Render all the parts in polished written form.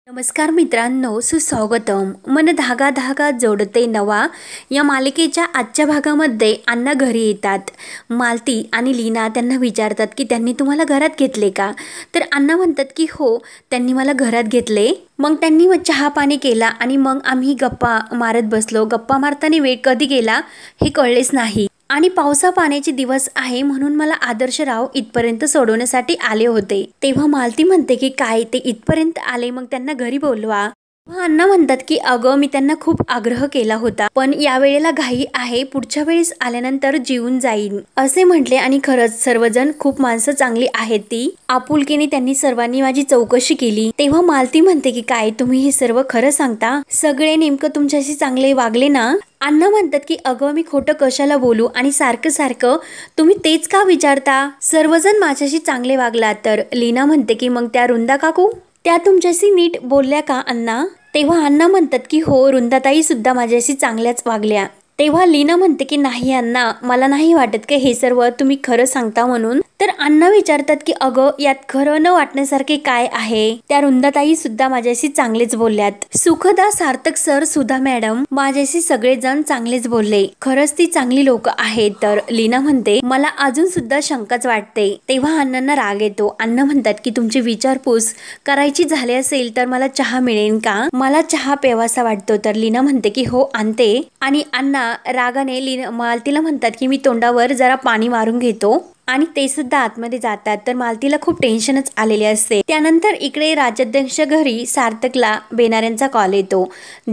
नमस्कार मित्रांनो, सुस्वागतम. मन धागा धागा जोडते नवा या मालिकेच्या आजच्या भागामध्ये अण्णा घरी येतात. मालती आणि लीना त्यांना विचारतात की त्यांनी तुम्हाला घरात घेतले का. तर अण्णा म्हणतात की हो, त्यांनी मला घरात घेतले. मग त्यांनी चहा पाणी केला आणि मग आम्ही गप्पा मारत बसलो. गप्पा मारताना वेळ कधी गेला हे कळलेच नाही. आणि पावसा पाण्याचे दिवस आहे म्हणून मला आदर्शराव इथपर्यंत सोडवण्यासाठी आले होते. तेव्हा मालती म्हणते की काय ते इथपर्यंत आले, मग त्यांना घरी बोलवा. अण्णा म्हणतात की अगं मी त्यांना खूप आग्रह केला होता, पण या वेळेला घाई आहे, पुढच्या वेळेस आल्यानंतर जीवन जाईन असे म्हटले. आणि खरंच सर्वजण खूप माणसं चांगली आहेत. ती आपुलकीने त्यांनी सर्वांनी माझी चौकशी केली. तेव्हा मालती म्हणते की काय तुम्ही हे सर्व खरं सांगता, सगळे नेमकं तुमच्याशी चांगले वागले ना. अण्णा म्हणतात की अगं मी खोटं कशाला बोलू, आणि सारखं सारखं तुम्ही तेच का विचारता, सर्वजण माझ्याशी चांगले वागलात तर. लीना म्हणते की मग त्या रुंदा काकू त्या तुमच्याशी नीट बोलल्या का अण्णा. तेव्हा अण्णा म्हणतात की हो, रुंदाताई सुद्धा माझ्याशी चांगल्याच वागल्या. तेव्हा लीना म्हणते की नाही अण्णा, मला नाही वाटत की हे सर्व तुम्ही खरं सांगता म्हणून. तर अण्णा विचारतात की अगं यात खरं न वाटण्यासारखे काय आहे, त्या रुंदाताई सुद्धा माझ्याशी चांगलेच बोलल्यात. सुखदा, सार्थक सर, सुधा मॅडम माझ्याशी सगळेजण चांगलेच बोलले. खरंच ती चांगली लोक आहेत. तर लीना म्हणते मला अजून सुद्धा शंकाच वाटते. तेव्हा अण्णांना राग येतो. अण्णा म्हणतात की तुमची विचारपूस करायची झाली असेल तर मला चहा मिळेल का, मला चहा प्यावासा वाटतो. तर लीना म्हणते की हो आणते. आणि अण्णा रागाने मालतीला म्हणतात की मी तोंडावर जरा पाणी मारून घेतो. आणि ते सुद्धा आतमध्ये जातात. तर मालतीला खूप टेन्शनच आलेले असते. त्यानंतर इकडे राजाध्यक्ष घरी सार्थकला बेनाऱ्यांचा कॉल येतो.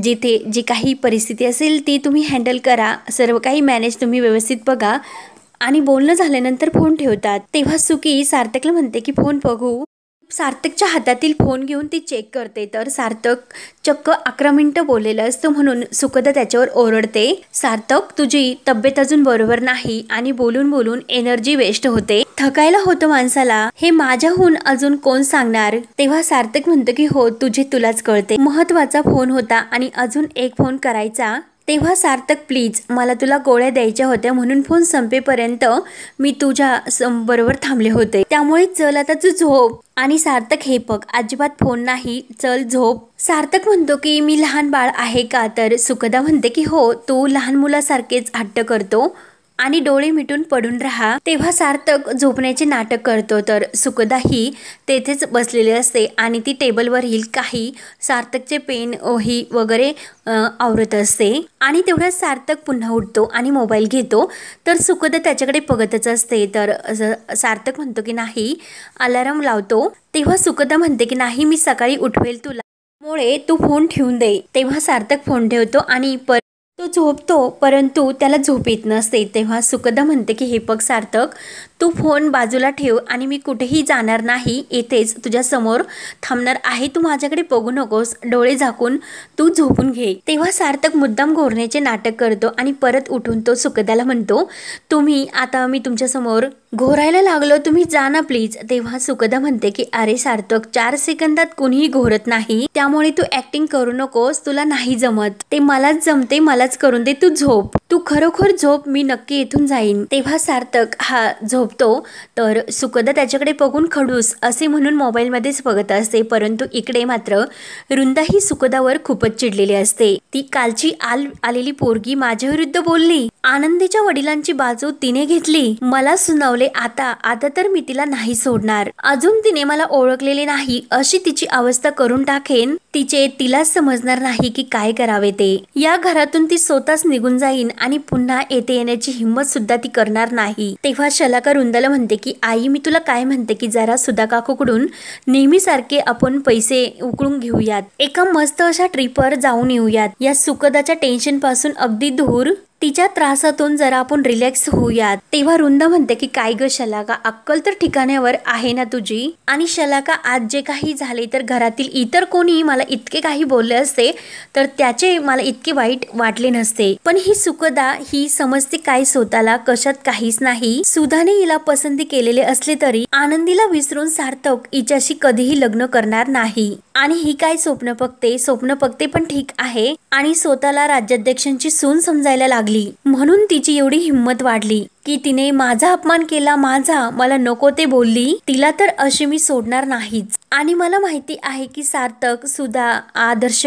जिथे जी काही परिस्थिती असेल ती तुम्ही हँडल करा, सर्व काही मॅनेज तुम्ही व्यवस्थित बघा. आणि बोलणं झाल्यानंतर फोन ठेवतात. तेव्हा सुकी सार्थकला म्हणते की फोन बघू. सार्थकच्या हातातील फोन घेऊन ती चेक करते. तर सार्थक चक्क 11 मिनिटं बोललेलं असतं म्हणून सुखदा त्याच्यावर ओरडते, सार्थक तुझी तब्येत अजून बरोबर नाही आणि बोलून बोलून एनर्जी वेस्ट होते, थकायला होतं माणसाला, हे माझ्याहून अजून कोण सांगणार. तेव्हा सार्थक म्हणतो की हो तुझे तुलाच कळते, महत्वाचा फोन होता आणि अजून एक फोन करायचा. तेव्हा सार्थक प्लीज, मला तुला गोळ्या द्यायच्या होत्या म्हणून फोन संपेपर्यंत मी तुझ्या बरोबर थांबले होते, त्यामुळे चल आता तू झोप. आणि सार्थक हे बघ अजिबात फोन नाही, चल झोप. सार्थक म्हणतो की मी लहान बाळ आहे का. तर सुखदा म्हणते की हो तू लहान मुलासारखेच हट्ट करतो आणि डोळे मिटून पडून राहा. तेव्हा सार्थक झोपण्याचे नाटक करतो. तर सुखदा ही तेथेच बसलेली असते आणि ती टेबलवरील काही सार्थकचे पेन वही वगैरे आवरत असते. आणि तेवढ्यात सार्थक पुन्हा उठतो आणि मोबाईल घेतो. तर सुखदा त्याच्याकडे बघतच असते. तर सार्थक म्हणतो की नाही, अलार्म लावतो. तेव्हा सुखदा म्हणते की नाही, मी सकाळी उठवेल तुला, त्यामुळे तू फोन ठेवून दे. तेव्हा सार्थक फोन ठेवतो आणि तो झोपतो, परंतु त्याला झोप येत नसते. तेव्हा सुखदा म्हणते की हे बघ सार्थक, तू फोन बाजूला ठेव आणि मी कुठेही जाणार नाही, येथेच तुझ्या समोर थांबणार आहे, तू माझ्याकडे बघू नकोस, डोळे झाकून तू झोपून घे. तेव्हा सार्थक मुद्दाम घोरण्याचे नाटक करतो आणि परत उठून तो सुखदाला म्हणतो, तुम्ही आता मी तुमच्या समोर घोरायला लागलो, तुम्ही जा ना प्लीज. तेव्हा सुखदा म्हणते की अरे सार्थक, 4 सेकंदात कुणीही घोरत नाही, त्यामुळे तू ऍक्टिंग करू नकोस, तुला नाही जमत, ते मलाच जमते, मलाच करून दे, तू झोप, तू खरोखर झोप, मी नक्की इथून जाईन. तेव्हा सार्थक हा झोपतो. तर सुखदा त्याच्याकडे बघून खडूस असे म्हणून मोबाईल मध्येच बघत असते. परंतु इकडे मात्र रुंदा ही सुखदावर खूपच चिडलेली असते. ती कालची आलेली पोरगी माझ्या विरुद्ध बोलली, आनंदीच्या वडिलांची बाजू तिने घेतली, मला सुनावले, आता तर मी तिला नाही सोडणार, अजून तिने मला ओळखलेले नाही अशी तिची अवस्था करून टाकेन, तिलाच समजणार नाही की काय करावे ते. या घरातून ती स्वतःच निघून जाईन आणि पुन्हा येथे येण्याची हिंमत सुद्धा ती करणार नाही. तेव्हा शलाका रुंदाला म्हणते की आई, मी तुला काय म्हणते की जरा सुधा काकूकडून नेहमीसारखे आपण पैसे उकळून घेऊयात, एका मस्त अशा ट्रिपवर जाऊन येऊयात, या सुखदाच्या टेन्शन पासून अगदी दूर, तिच्या त्रासातून जरा आपण रिलॅक्स होऊयात. तेव्हा रुंदा म्हणते की काय ग शलाका, अक्कल तर ठिकाण्यावर आहे ना तुझी. आणि शलाका, आज जे काही झाले तर घरातील इतर कोणी मला इतके काही बोलले असते तर त्याचे मला इतके वाईट वाटले नसते, पण ही सुखदा ही समजते काय स्वतःला, कशात काहीच नाही. सुधाने हिला पसंती केलेले असले तरी आनंदीला विसरून सार्थक हिच्याशी कधीही लग्न करणार नाही. आणि ही काय स्वप्न बघते पण ठीक आहे आणि स्वतःला राज्याध्यक्षांची सून समजायला लागली म्हणून तिची एवढी हिंमत वाढली की तिने माझा अपमान केला, मला नको ते बोलली, तिला तर अशी मी सोडणार नाहीच। आणि मला माहिती आहे की सार्थक, सुधा, आदर्श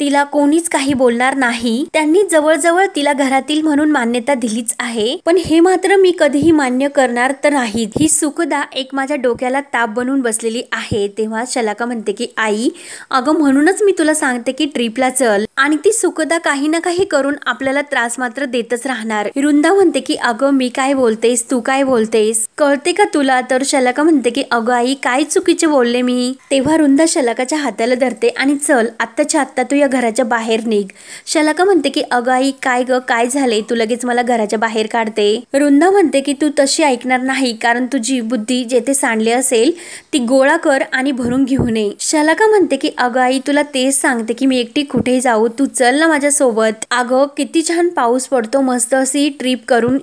तिला कोणीच काही बोलणार नाही, त्यांनी जवळजवळ तिला घरातील म्हणून मान्यता दिलीच आहे, पण हे मात्र मी कधीही मान्य करणार तर नाही। ही सुखदा एक माझ्या डोक्याला ताप बनवून बसलेली आहे। तेव्हा शलाका म्हणते की आई अगं म्हणूनच मी तुला सांगते की ट्रिपला चल, आणि ती सुखदा काही ना काही करून आपल्याला त्रास मात्र देतच राहणार। वृंदा म्हणते की अगं मी काय बोलतेस, तू काय बोलतेस, कळते का तुला? तर शलाका म्हणते की अगं आई काय चुकीचे बोलले मी? तेव्हा वृंदा शलाकाच्या हाताला धरते आणि चल आत्ताच्या आत्ता तू या घराच्या बाहेर निघ। शलाका म्हणते की अगं आई काय ग, काय झाले, तू लगेच मला घराच्या बाहेर काढते। वृंदा म्हणते की तू तशी ऐकणार नाही, कारण तुझी बुद्धी जेथे सांडली असेल ती गोळा कर आणि भरून घेऊन ये। शलाका म्हणते की अगं आई तुला तेच सांगते की मी एकटी कुठे जाऊ, तू चल ना माझ्या सोबत। अगं किती छान पाऊस पडतो, मस्त अशी ट्रिप करून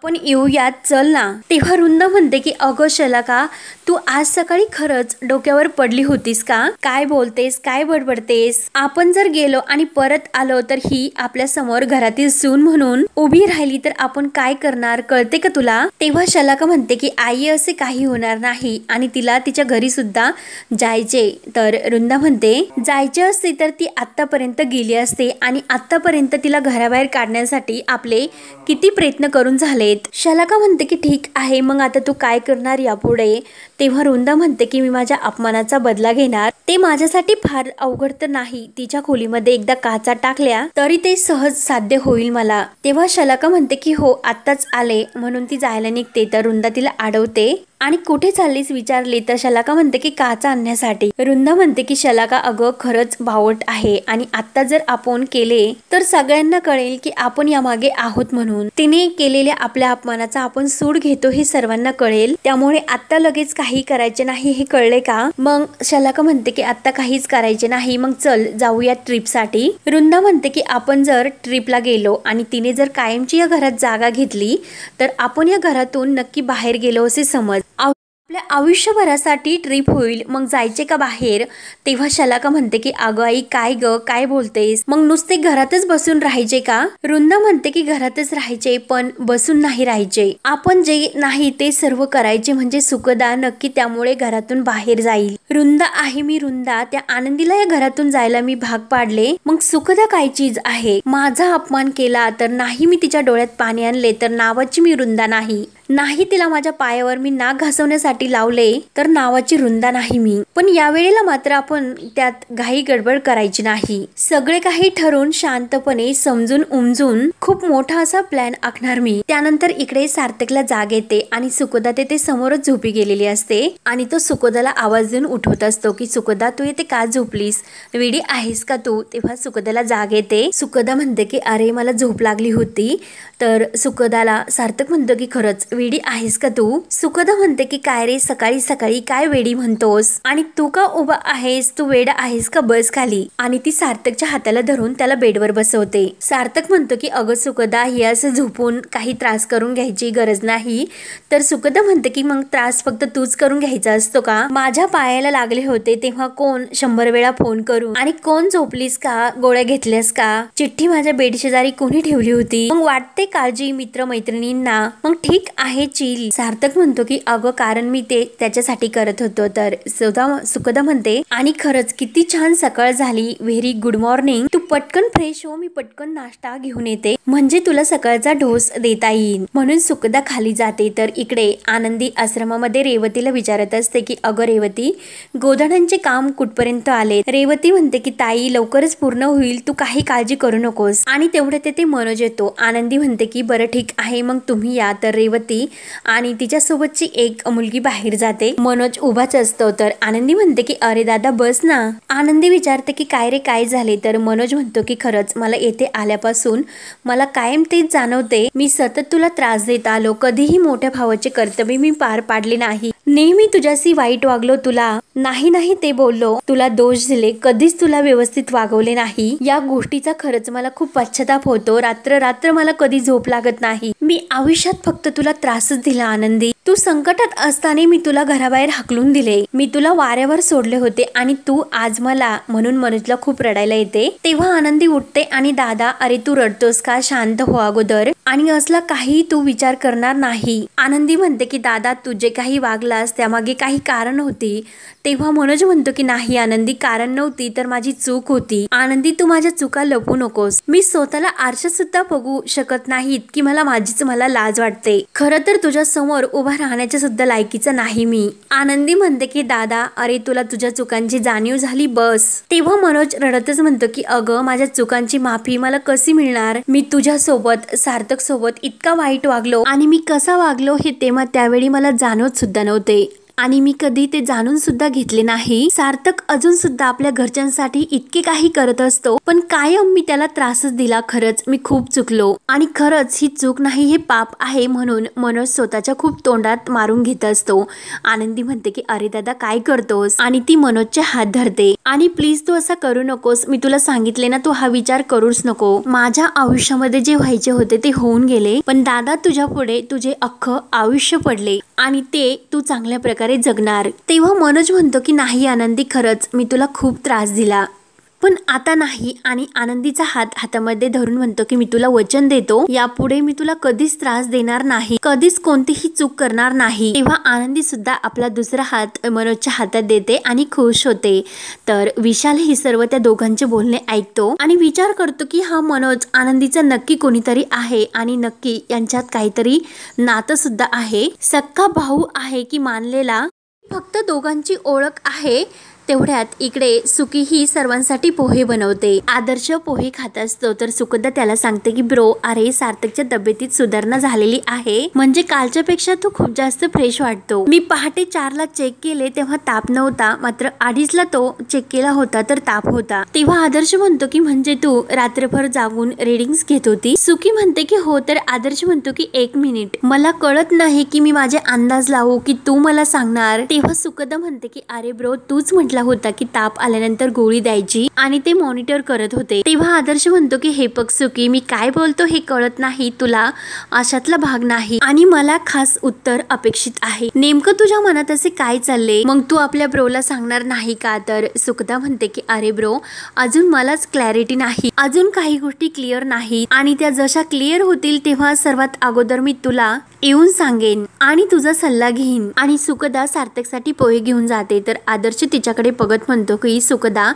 आपण येऊयात, चल ना। तेव्हा वृंदा म्हणते की अगं शलाका तू आज सकाळी खरंच डोक्यावर पडली होतीस का? काय बोलतेस, काय बडबडतेस? आपण जर गेलो आणि परत आलो तर ही आपल्या समोर घरातील सून म्हणून उभी राहिली तर आपण काय करणार, कळते का तुला? तेव्हा शलाका म्हणते की आई असे काही होणार नाही आणि तिला तिच्या घरी सुद्धा जायचे। तर वृंदा म्हणते जायचे असते तर ती आतापर्यंत गेली असते आणि आतापर्यंत तिला घराबाहेर काढण्यासाठी आपले किती प्रयत्न करून झालेत। शलाका म्हणते की ठीक आहे, मग आता तू काय करणार यापुढे? तेव्हा वृंदा म्हणते की मी माझ्या अपमानाचा बदला घेणार, ते माझ्यासाठी फार अवघड तर नाही, तिच्या खोलीमध्ये एकदा काचा टाकल्या तरी ते सहज साध्य होईल मला। तेव्हा शलाका म्हणते की हो आत्ताच आले, म्हणून ती जायला निघते तर वृंदा तिला अडवते आणि कुठे चाललीस विचारली तर शलाका म्हणते की काचा आणण्यासाठी। वृंदा म्हणते की शलाका अगं खरंच बावट आहे आणि आता जर आपण केले तर सगळ्यांना कळेल की आपण यामागे आहोत म्हणून, तिने केलेल्या आपल्या अपमानाचा आपण सूड घेतो हे सर्वांना कळेल, त्यामुळे आता लगेच काही करायचे नाही, हे कळले का? मग शलाका म्हणते की आता काहीच करायचे नाही, मग चल जाऊया ट्रिपसाठी। वृंदा म्हणते की आपण जर ट्रिपला गेलो आणि तिने जर कायमची या घरात जागा घेतली तर आपण या घरातून नक्की बाहेर गेलो असे समज, आपल्या आयुष्यभरासाठी ट्रिप होईल, मग जायचे का बाहेर? तेव्हा शलाका म्हणते की अगं आई काय ग, काय बोलतेस, मग नुसते घरातच बसून राहायचे का? वृंदा म्हणते की घरातच राहायचे पण बसून नाही राहायचे, आपण जे नाही ते सर्व करायचे, म्हणजे सुखदा नक्की त्यामुळे घरातून बाहेर जाईल। वृंदा आहे मी वृंदा, त्या आनंदीला या घरातून जायला मी भाग पाडले, मग सुखदा काय चीज आहे? माझा अपमान केला तर नाही, मी तिच्या डोळ्यात पाणी आणले तर नावाची मी वृंदा नाही, तिला माझ्या पायावर मी नाक घासवण्यासाठी लावले तर नावाची वृंदा नाही मी। पण यावेळेला मात्र आपण त्यात घाई गडबड करायची नाही, सगळे काही ठरवून शांतपणे समजून उमजून खूप मोठा असा प्लॅन आखणार मी। त्यानंतर इकडे सार्थकला जाग येते आणि सुखदा तेथे समोरच झोपी गेलेली असते आणि तो सुखदाला आवाज देऊन उठवत असतो की सुखदा तू येथे का झोपलीस, वेडी आहेस का तू? तेव्हा सुखदाला जाग येते। सुखदा म्हणते की अरे मला झोप लागली होती। तर सुखदाला सार्थक म्हणतो की खरंच वेडी आहेस का तू? सुखदा म्हणते की काय रे सकाळी सकाळी काय वेडी म्हणतोस आणि तू का उभा आहेस, तू वेडा आहेस का, बस खाली। आणि ती सार्थकच्या हाताला धरून त्याला बेडवर बसवते। सार्थक म्हणतो की अगं सुखदा हे असं झोपून काही त्रास करून घ्यायची गरज नाही। तर सुखदा म्हणते की मग त्रास फक्त तूच करून घ्यायचा असतो का? माझ्या पायाला लागले होते तेव्हा कोण 100 वेळा फोन करून, आणि कोण झोपलीस का, गोळ्या घेतल्यास का, चिठ्ठी माझ्या बेड शेजारी कोणी ठेवली होती, मग वाटते काळजी मित्र मैत्रिणींना, मग ठीक आहे चिल। सार्थक म्हणतो की अगं कारण मी ते त्याच्यासाठी करत होतो। तर सुखदा म्हणते आणि खरंच किती छान सकाळ झाली, व्हेरी गुड मॉर्निंग, तू पटकन फ्रेश हो, मी पटकन नाश्ता घेऊन येते म्हणजे तुला सकाळचा डोस देता येईल। म्हणून सुखदा खाली जाते। तर इकडे आनंदी आश्रमामध्ये रेवतीला विचारत असते की अगं रेवती गोधड्यांचे काम कुठपर्यंत आले? रेवती म्हणते की ताई लवकरच पूर्ण होईल, तू काही काळजी करू नकोस। आणि तेवढे तेथे मनोज येतो। आनंदी म्हणते की बरं ठीक आहे मग तुम्ही या। तर रेवती आणि तिच्या सोबतची एक मुलगी बाहेर जाते, मनोज उभाच असतो। तर आनंदी म्हणते की अरे दादा बस ना। आनंदी विचारते की काय रे काय झाले? तर मनोज म्हणतो की खरंच मला येथे आल्यापासून मला कायम तेच जाणवते, मी सतत तुला त्रास देत आलो, कधीही मोठ्या भावाचे कर्तव्य मी पार पाडले नाही, नेहमी तुझ्याशी वाईट वागलो, तुला नाही ते बोललो, तुला दोष दिले, कधीच तुला व्यवस्थित वागवले नाही. या गोष्टीचा खरंच मला खूप पश्चाताप होतो. रात्र मला कधी झोप लागत नाही. मी आयुष्यात फक्त तुला त्रासच दिला आनंदी. तू संकटात असताना मी तुला घराबाहेर हाकलून दिले, मी तुला वाऱ्यावर सोडले होते आणि तू आज मला. म्हणून मनोजला खूप रडायला येते. तेव्हा आनंदी उठते आणि दादा, अरे तू रडतोस का, शांत हो अगोदर, आणि असला काही तू विचार करणार नाही. आनंदी म्हणते की दादा, तू जे काही वागलास त्यामागे काही कारण होती. तेव्हा मनोज म्हणतो की नाही आनंदी, कारण नव्हती तर माझी चूक होती. आनंदी, तू माझ्या चुका लपू नकोस. मी स्वतःला आरशात सुद्धा बघू शकत नाही इतकी मला लाज वाटते. खरं तर तुझ्या समोर उभा राहण्याच्या सुद्धा लायकीचा नाही मी. आनंदी म्हणते की दादा, अरे तुला तुझ्या चुकांची जाणीव झाली बस. तेव्हा मनोज रडतच म्हणतो की अगं, माझ्या चुकांची माफी मला कशी मिळणार. मी तुझ्या सोबत, सार्थक सोबत इतका वाईट वागलो आणि मी कसा वागलो हे तेव्हा त्यावेळी मला जाणवत सुद्धा नव्हते आणि मी कधी ते जाणून सुद्धा घेतले नाही. सार्थक अजून सुद्धा आपल्या घरच्यांसाठी इतके काही करत असतो, पण कायम मी त्याला त्रासच दिला. खरंच मी खूप चुकलो आणि खरंच ही चूक नाही, हे पाप आहे. म्हणून मनोज स्वतःच्या खूप तोंडात मारून घेत असतो. आनंदी म्हणते की अरे दादा, काय करतोस, आणि ती मनोजचे हात धरते आणि प्लीज तू असा करू नकोस. मी तुला सांगितले ना, तू हा विचार करूच नको. माझ्या आयुष्यामध्ये जे व्हायचे होते ते होऊन गेले, पण दादा तुझ्या पुढे तुझे अख्खं आयुष्य पडले आणि ते तू चांगल्या प्रकारे जगणार. तेव्हा मनोज म्हणतो की नाही आनंदी, खरंच मी तुला खूप त्रास दिला, पण आता नाही. आणि आनंदीचा हात हातामध्ये धरून म्हणतो की मी तुला वचन देतो, यापुढे मी तुला कधीच त्रास देणार नाही, कधीच कोणतीही चूक करणार नाही. तेव्हा आनंदी सुद्धा आपला दुसरा हात मनोजच्या हातात देते आणि खुश होते. तर विशाल ही सर्व त्या दोघांचे बोलणे ऐकतो आणि विचार करतो की हा मनोज आनंदीचा नक्की कोणीतरी आहे आणि नक्की यांच्यात काहीतरी नातं सुद्धा आहे. सख्खा भाऊ आहे की मानलेला, फक्त दोघांची ओळख आहे. तेवढ्यात इकडे सुकी ही सर्वांसाठी पोहे बनवते. आदर्श पोहे खात असतो तर सुकन्या त्याला सांगते की ब्रो, अरे सार्थकच्या तब्येतीत सुधारणा झालेली आहे, म्हणजे कालच्या पेक्षा तो खूप जास्त फ्रेश वाटतो. मी पहाटे 4ला चेक केले तेव्हा ताप नव्हता, मात्र 2:30ला तो चेक केला होता तर ताप होता. तेव्हा आदर्श म्हणतो की म्हणजे तू रात्रभर जागून रीडिंग्स घेत होती. सुकी म्हणते की हो. तर आदर्श म्हणतो की 1 मिनिट, मला कळत नाही की मी माझे अंदाज लावू की तू मला सांगणार. तेव्हा सुकन्या म्हणते की अरे ब्रो, तूच म्हटला होता की ताप आल्यानंतर गोळी द्यायची आणि ते मॉनिटर करत होते. तेव्हा आदर्श म्हणतो की हे बघ सुकी, मी काय बोलतो हे कळत नाही तुला, अशातला भाग नाही आणि मला खास उत्तर अपेक्षित आहे. नेमकं तुझ्या मनात असे काय चालले, मग तू आपल्या ब्रोला सांगणार नाही का. तर सुकन्या म्हणते की अरे ब्रो, अजून मलाच क्लॅरिटी नाही, अजून काही गोष्टी क्लिअर नाही आणि त्या जशा क्लिअर होतील तेव्हा सर्वात अगोदर मी तुला येऊन सांगेन आणि तुझा सल्ला घेईन. आणि सुकन्या सार्थकसाठी पोहे घेऊन जाते. तर आदर्श तिच्याकडे बघत म्हणतो की सुकन्या,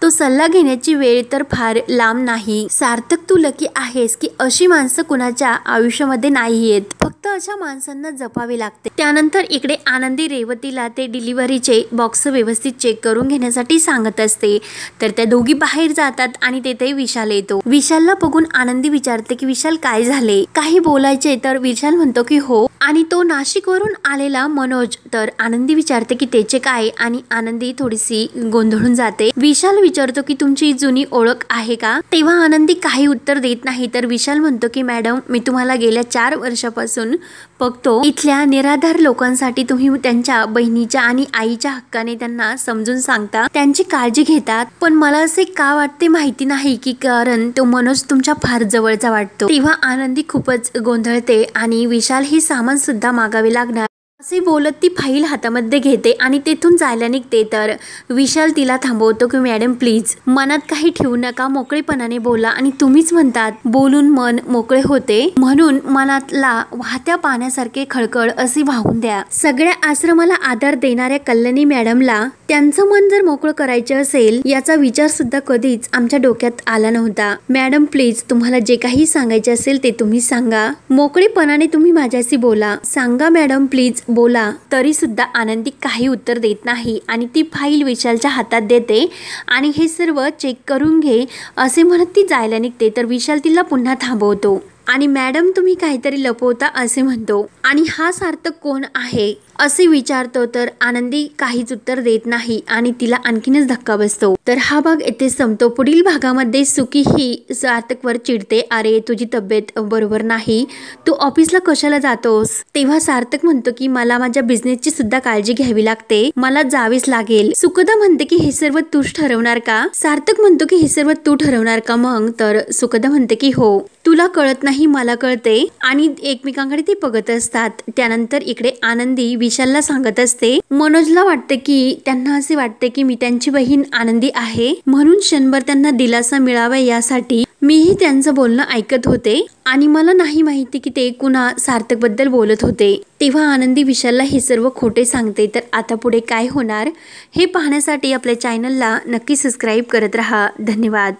तो सल्ला घेण्याची वेळ तर फार लांब नाही. सार्थक, तू लकी आहेस की अशी माणसं कुणाच्या आयुष्यामध्ये नाही येत, फक्त अशा माणसांना जपावे लागते. त्यानंतर इकडे आनंदी रेवतीला ते डिलिव्हरीचे बॉक्स व्यवस्थित चेक करून घेण्यासाठी सांगत असते. तर त्या दोघी बाहेर जातात आणि तेथे विशाल येतो. विशालला बघून आनंदी विचारते की विशाल, काय झाले, काही बोलायचे. तर विशाल म्हणतो की हो, आणि तो नाशिकवरून आलेला मनोज. तर आनंदी विचारते की त्याचे काय, आणि आनंदी थोडीशी गोंधळून जाते. विशाल विचारतो की तुमची जुनी ओळख आहे का. तेव्हा आनंदी काही उत्तर देत नाही. तर विशाल म्हणतो की मॅडम, मी तुम्हाला गेल्या 4 वर्षापासून बघतो. इथल्या निराधार लोकांसाठी तुम्ही त्यांच्या बहिणीच्या आणि आईच्या हक्काने त्यांना समजून सांगता, त्यांची काळजी घेतात, पण मला असे का वाटते माहिती नाही की कारण तो मनोज तुमच्या फार जवळचा वाटतो. तेव्हा आनंदी खूपच गोंधळते आणि विशाल ही सामान सुद्धा मागावे लागणार असे बोलत ती फाईल हातामध्ये घेते आणि तेथून जायला निघते. तर विशाल तिला थांबवतो की मॅडम प्लीज, मनात काही ठेवू नका, मोकळेपणाने बोला, आणि तुम्हीच म्हणतात बोलून मन मोकळे होते, म्हणून मनातला वाहत्या पाण्यासारखे खळखळ असे वाहून द्या. सगळ्या आश्रमाला आधार देणाऱ्या कल्याणी मॅडमला त्यांचं मन जर मोकळं करायचं असेल याचा विचार सुद्धा कधीच आमच्या डोक्यात आला नव्हता. मॅडम प्लीज, तुम्हाला जे काही सांगायचे असेल ते तुम्ही सांगा, मोकळेपणाने तुम्ही माझ्याशी बोला, सांगा मॅडम प्लीज बोला. तरी सुद्धा आनंदी काही उत्तर देत नाही आणि ती फाईल विशालच्या हातात देते आणि हे सर्व चेक करून घे असे म्हणत ती जायला निघते. तर विशाल तिला पुन्हा थांबवतो आणि मॅडम तुम्ही काहीतरी लपवता असे म्हणतो. आणि हा सार्थक कोण आहे असे विचारतो तर आनंदी काहीच उत्तर देत नाही आणि तिला आणखीनच धक्का बसतो। तर हा भाग येथे संपतो। पुढील भागामध्ये सुकी ही सार्थकवर चिडते, अरे तुझी तब्येत बरोबर नाही, तू ऑफिसला कशाला जातोस? तेव्हा सार्थक म्हणतो की मला माझ्या बिझनेसची सुद्धा काळजी घ्यावी लागते, मला जावेच लागेल। सुखदा म्हणते की हे सर्व तूच ठरवणार का? सार्थक म्हणतो की हे सर्व तू ठरवणार का मग? तर सुखदा म्हणते की हो, तुला कळत नाही मला कळते, आणि एकमेकांकडे ते बघत असतात। त्यानंतर इकडे आनंदी विशालला सांगत असते, मनोजला वाटते की त्यांना असे वाटते की मी त्यांची बहीण आनंदी आहे, म्हणून क्षणभर त्यांना दिलासा मिळावा यासाठी मीही त्यांचं बोलणं ऐकत होते आणि मला नाही माहिती की ते कुणा सार्थक बद्दल बोलत होते। तेव्हा आनंदी विशालला हे सर्व खोटे सांगते। तर आता पुढे काय होणार हे पाहण्यासाठी आपल्या चॅनलला नक्की सबस्क्राईब करत राहा। धन्यवाद।